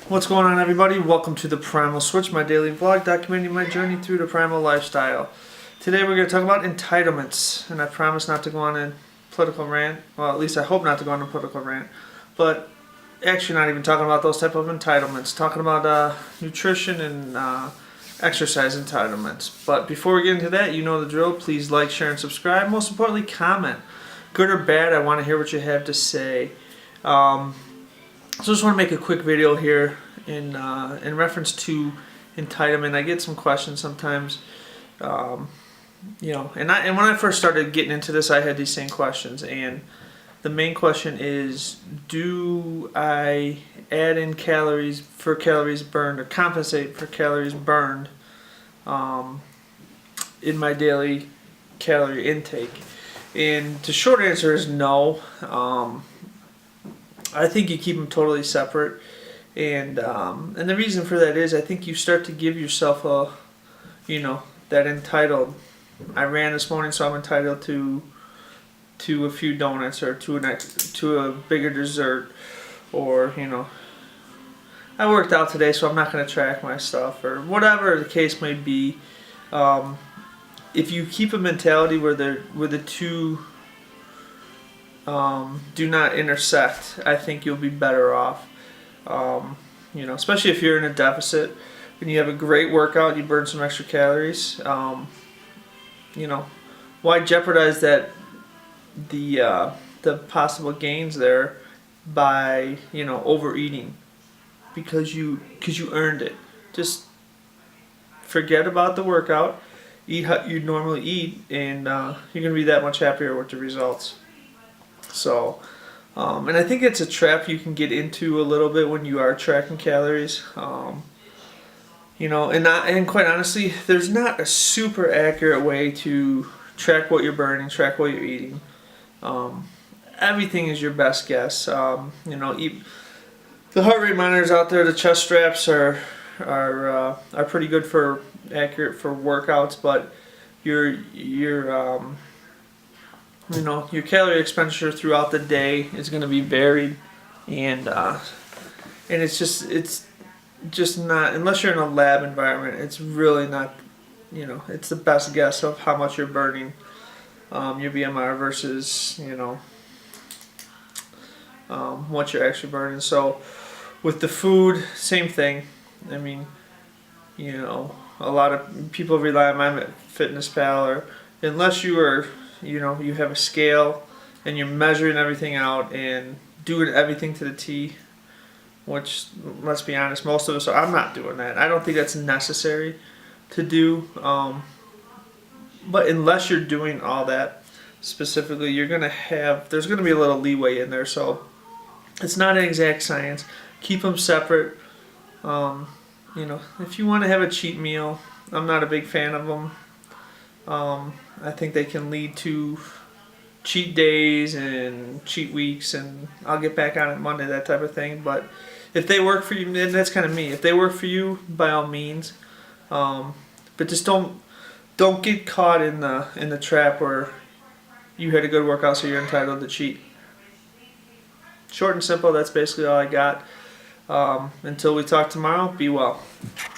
What's going on, everybody? Welcome to the Primal Switch, my daily vlog documenting my journey through the primal lifestyle. Today we're going to talk about entitlements, and I promise not to go on a political rant. Well, at least I hope not to go on a political rant. But actually not even talking about those type of entitlements. Talking about nutrition and exercise entitlements. But before we get into that, you know the drill. Please like, share, and subscribe. Most importantly, comment. Good or bad, I want to hear what you have to say. So I just want to make a quick video here in reference to entitlement. I get some questions sometimes, and when I first started getting into this, I had these same questions, and the main question is, do I add in calories for calories burned or compensate for calories burned in my daily calorie intake? And the short answer is no. I think you keep them totally separate, and the reason for that is I think you start to give yourself that entitled. I ran this morning, so I'm entitled to a few donuts or to a bigger dessert, or I worked out today, so I'm not going to track my stuff or whatever the case may be. If you keep a mentality where the two do not intersect, I think you'll be better off. Especially if you're in a deficit and you have a great workout, you burn some extra calories. Why jeopardize the possible gains there by overeating because you earned it? Just forget about the workout, eat how you normally eat, and you're gonna be that much happier with the results. So, and I think it's a trap you can get into a little bit when you are tracking calories. And quite honestly, there's not a super accurate way to track what you're burning, track what you're eating. Everything is your best guess. The heart rate monitors out there, the chest straps are pretty good for accurate for workouts, but your calorie expenditure throughout the day is going to be varied, and it's just not, unless you're in a lab environment, it's really not, it's the best guess of how much you're burning, your BMR versus what you're actually burning. So with the food, same thing. I mean, a lot of people rely on MyFitnessPal, or unless you are you have a scale and you're measuring everything out and doing everything to the T, which, let's be honest, most of us are. I'm not doing that. I don't think that's necessary to do. But unless you're doing all that specifically, there's going to be a little leeway in there. So it's not an exact science. Keep them separate. If you want to have a cheat meal, I'm not a big fan of them. I think they can lead to cheat days and cheat weeks, and I'll get back on it Monday, that type of thing. But if they work for you, and that's kind of me. If they work for you, by all means. But just don't get caught in the trap where you had a good workout, so you're entitled to cheat. Short and simple. That's basically all I got. Until we talk tomorrow, be well.